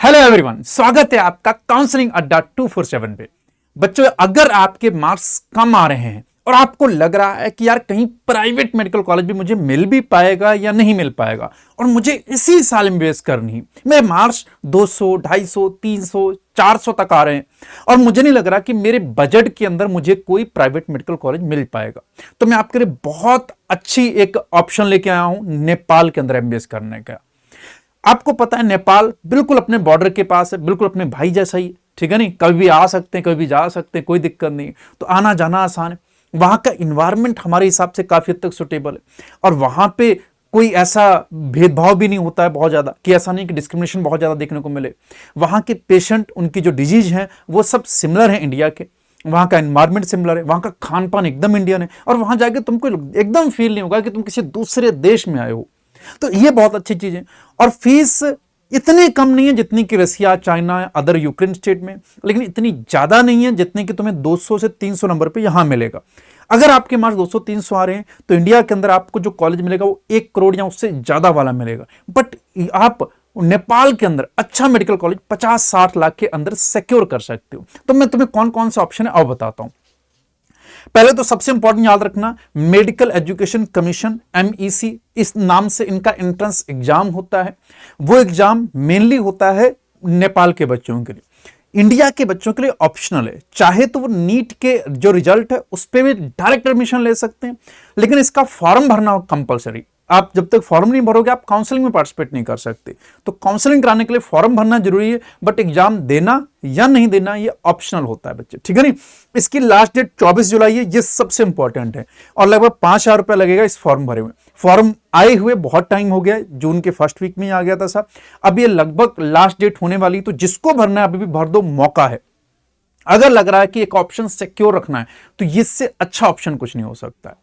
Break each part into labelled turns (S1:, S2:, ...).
S1: Hello everyone, स्वागत है आपका काउंसलिंग अड्डा 247 पे। बच्चों, अगर आपके मार्क्स कम आ रहे हैं और आपको लग रहा है कि यार कहीं प्राइवेट मेडिकल कॉलेज भी मुझे मिल भी पाएगा या नहीं मिल पाएगा और मुझे इसी साल इन्वेस्ट करनी है, मेरे मार्क्स 200, 250, 300, 400 तक आ रहे हैं और मुझे नहीं लग रहा कि मेरे बजट के अंदर मुझे कोई प्राइवेट मेडिकल कॉलेज मिल पाएगा, तो मैं आपके लिए बहुत अच्छी एक ऑप्शन लेके आया हूं नेपाल के अंदर एमबीएस करने का। आपको पता है नेपाल बिल्कुल अपने बॉर्डर के पास है, बिल्कुल अपने भाई जैसा ही, ठीक है नहीं, कभी भी आ सकते हैं, कभी भी जा सकते हैं, कोई दिक्कत नहीं, तो आना जाना आसान है। वहां का इन्वायरमेंट हमारे हिसाब से काफी हद तक सुटेबल है और वहां पे कोई ऐसा भेदभाव भी नहीं होता है बहुत ज्यादा, कि ऐसा नहीं कि डिस्क्रिमिनेशन बहुत ज्यादा देखने को मिले। वहां के पेशेंट, उनकी जो डिजीज है वो सब सिमिलर है इंडिया के, वहां का एनवायरमेंट सिमिलर है, वहां का खान पान एकदम इंडियन है और वहां जाके तुमको एकदम फील नहीं होगा कि तुम किसी दूसरे देश में आए हो। तो ये बहुत अच्छी चीज है और फीस इतनी कम नहीं है जितनी कि रसिया, चाइना, अदर यूक्रेन स्टेट में, लेकिन इतनी ज्यादा नहीं है जितनी कि तुम्हें 200 से 300 नंबर पे यहां मिलेगा। अगर आपके मार्क्स 200-300 आ रहे हैं तो इंडिया के अंदर आपको जो कॉलेज मिलेगा वो 1 करोड़ या उससे ज्यादा वाला मिलेगा, बट आप नेपाल के अंदर अच्छा मेडिकल कॉलेज 50-60 लाख के अंदर सिक्योर कर सकते हो। तो मैं तुम्हें कौन कौन सा ऑप्शन है अब बताता हूं। पहले तो सबसे इंपॉर्टेंट याद रखना, मेडिकल एजुकेशन कमीशन MEC, इस नाम से इनका एंट्रेंस एग्जाम होता है। वो एग्जाम मेनली होता है नेपाल के बच्चों के लिए, इंडिया के बच्चों के लिए ऑप्शनल है। चाहे तो वो नीट के जो रिजल्ट है उस पर भी डायरेक्ट एडमिशन ले सकते हैं, लेकिन इसका फॉर्म भरना कंपलसरी। आप जब तक फॉर्म नहीं भरोगे आप काउंसलिंग में पार्टिसिपेट नहीं कर सकते। तो काउंसलिंग कराने के लिए फॉर्म भरना जरूरी है, बट एग्जाम देना या नहीं देना ये ऑप्शनल होता है बच्चे, ठीक है नहीं। इसकी लास्ट डेट 24 जुलाई है, ये सबसे इंपॉर्टेंट है और लगभग 5,000 रुपया लगेगा इस फॉर्म भरे हुए। फॉर्म आए हुए बहुत टाइम हो गया है, जून के फर्स्ट वीक में ही आ गया था साहब। अब ये लगभग लास्ट डेट होने वाली, तो जिसको भरना है अभी भी भर दो, मौका है। अगर लग रहा है कि एक ऑप्शन सिक्योर रखना है तो इससे अच्छा ऑप्शन कुछ नहीं हो सकता है,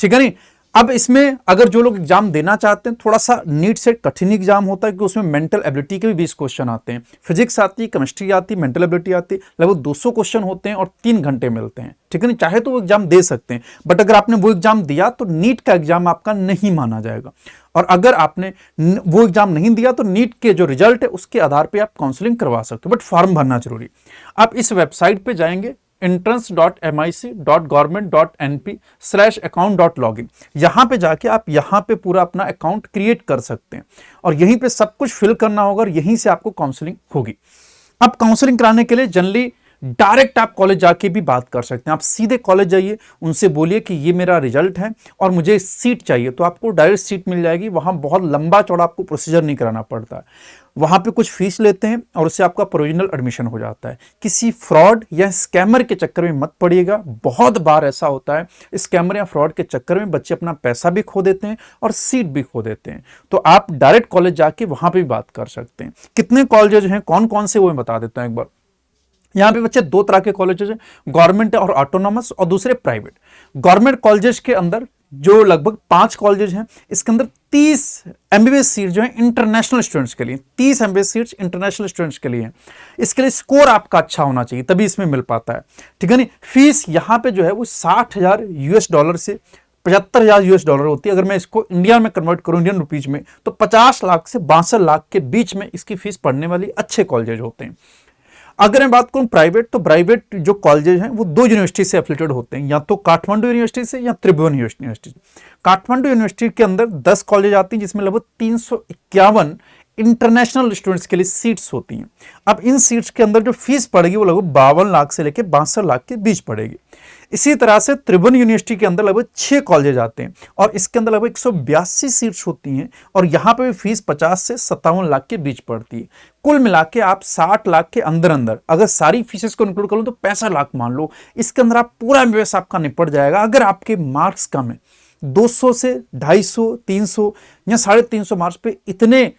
S1: ठीक है नहीं। अब इसमें अगर जो लोग एग्जाम देना चाहते हैं, थोड़ा सा नीट से कठिन एग्जाम होता है कि उसमें मेंटल एबिलिटी के भी 20 क्वेश्चन आते हैं, फिजिक्स आती है, केमिस्ट्री आती है, मेंटल एबिलिटी आती है, लगभग 200 क्वेश्चन होते हैं और 3 घंटे मिलते हैं, ठीक है नहीं। चाहे तो वो एग्जाम दे सकते हैं, बट अगर आपने वो एग्जाम दिया तो नीट का एग्जाम आपका नहीं माना जाएगा, और अगर आपने वो एग्जाम नहीं दिया तो नीट के जो रिजल्ट है उसके आधार पर आप काउंसलिंग करवा सकते हो, बट फॉर्म भरना जरूरी। आप इस वेबसाइट पर जाएंगे entrance.mic.government.np/account.login, यहां पे जाके आप यहां पे पूरा अपना अकाउंट क्रिएट कर सकते हैं और यहीं पे सब कुछ फिल करना होगा और यहीं से आपको काउंसलिंग होगी। अब काउंसलिंग कराने के लिए जनरली डायरेक्ट आप कॉलेज जाके भी बात कर सकते हैं। आप सीधे कॉलेज जाइए, उनसे बोलिए कि ये मेरा रिजल्ट है और मुझे सीट चाहिए, तो आपको डायरेक्ट सीट मिल जाएगी। वहां बहुत लंबा चौड़ा आपको प्रोसीजर नहीं कराना पड़ता है, वहां पे कुछ फीस लेते हैं और उससे आपका प्रोविजनल एडमिशन हो जाता है। किसी फ्रॉड या स्कैमर के चक्कर में मत पड़िएगा, बहुत बार ऐसा होता है, स्कैमर या फ्रॉड के चक्कर में बच्चे अपना पैसा भी खो देते हैं और सीट भी खो देते हैं। तो आप डायरेक्ट कॉलेज जाके वहां पे भी बात कर सकते हैं। कितने कॉलेजेज हैं, कौन कौन से, वो मैं बता देता हूं एक बार। यहाँ पे बच्चे 2 तरह के कॉलेजेस हैं, गवर्नमेंट और ऑटोनॉमस, और दूसरे प्राइवेट। गवर्नमेंट कॉलेजेस के अंदर जो लगभग 5 कॉलेजेस हैं, इसके अंदर 30 MBBS सीट जो है इंटरनेशनल स्टूडेंट्स के लिए, 30 MBBS सीट्स इंटरनेशनल स्टूडेंट्स के लिए हैं। इसके लिए स्कोर आपका अच्छा होना चाहिए, तभी इसमें मिल पाता है, ठीक है नहीं। फीस यहाँ पे जो है वो $60,000 से $75,000 होती है। अगर मैं इसको इंडिया में कन्वर्ट करूं, इंडियन रुपीज में, तो 50 लाख से 62 लाख के बीच में इसकी फीस पढ़ने वाली अच्छे कॉलेजेज होते हैं। अगर मैं बात करूं प्राइवेट, तो प्राइवेट जो कॉलेजेस हैं वो 2 यूनिवर्सिटी से एफिलेटेड होते हैं, या तो काठमांडू यूनिवर्सिटी से या त्रिभुवन यूनिवर्सिटी। काठमांडू यूनिवर्सिटी के अंदर 10 कॉलेज आती हैं, जिसमें लगभग 351 इंटरनेशनल स्टूडेंट्स के लिए सीट्स होती हैं। अब इन सीट्स के अंदर जो फीस पड़ेगी वो लगभग 52 लाख से लेकर 62 लाख के बीच पड़ेगी। इसी तरह से त्रिभुवन यूनिवर्सिटी के अंदर लगभग 6 कॉलेज आते हैं और इसके अंदर लगभग 182 सीट्स होती हैं और यहाँ पे भी फीस 50 से 57 लाख के बीच पड़ती है। कुल मिला के आप 60 लाख के अंदर अंदर, अगर सारी फीसेस को इंक्लूड कर लो तो 65 लाख मान लो, इसके अंदर आप पूरा एमबीबीएस आपका निपट जाएगा। अगर आपके मार्क्स कम है, 200 से 250, 300 या 350 मार्क्स पे इतने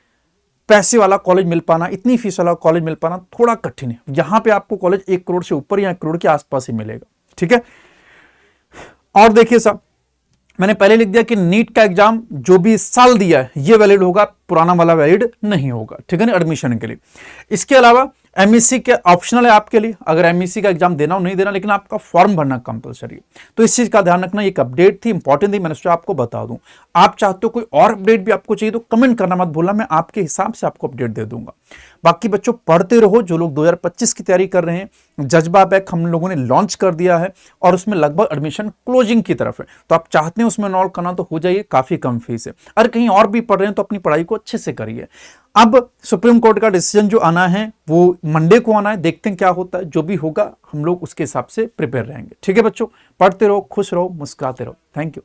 S1: पैसे वाला कॉलेज मिल पाना, इतनी फीस वाला कॉलेज मिल पाना थोड़ा कठिन है। यहां पे आपको कॉलेज 1 करोड़ से ऊपर या 1 करोड़ के आसपास ही मिलेगा, ठीक है। और देखिए साहब, मैंने पहले लिख दिया कि नीट का एग्जाम जो भी इस साल दिया है ये वैलिड होगा, पुराना वाला वैलिड नहीं होगा, ठीक है ना, एडमिशन के लिए। इसके अलावा MEC के ऑप्शनल है आपके लिए, अगर MEC का एग्जाम देना हो नहीं देना, लेकिन आपका फॉर्म भरना कंपलसरी है। तो इस चीज का ध्यान रखना, एक अपडेट थी, इंपॉर्टेंट थी, मैंने सोचा आपको बता दूं। आप चाहते हो कोई और अपडेट भी आपको चाहिए तो कमेंट करना मत भूलना, मैं आपके हिसाब से आपको अपडेट दे दूंगा। बाकी बच्चों पढ़ते रहो, जो लोग 2025 की तैयारी कर रहे हैं, जज्बा बैक हम लोगों ने लॉन्च कर दिया है और उसमें लगभग एडमिशन क्लोजिंग की तरफ है, तो आप चाहते हैं उसमें एनरोल करना तो हो जाइए, काफी कम फीस है। अगर कहीं और भी पढ़ रहे हैं तो अपनी पढ़ाई को अच्छे से करिए। अब सुप्रीम कोर्ट का डिसीजन जो आना है वो मंडे को आना है, देखते हैं क्या होता है, जो भी होगा हम लोग उसके हिसाब से प्रिपेयर रहेंगे। ठीक है बच्चों, पढ़ते रहो, खुश रहो, मुस्कुराते रहो। Thank you.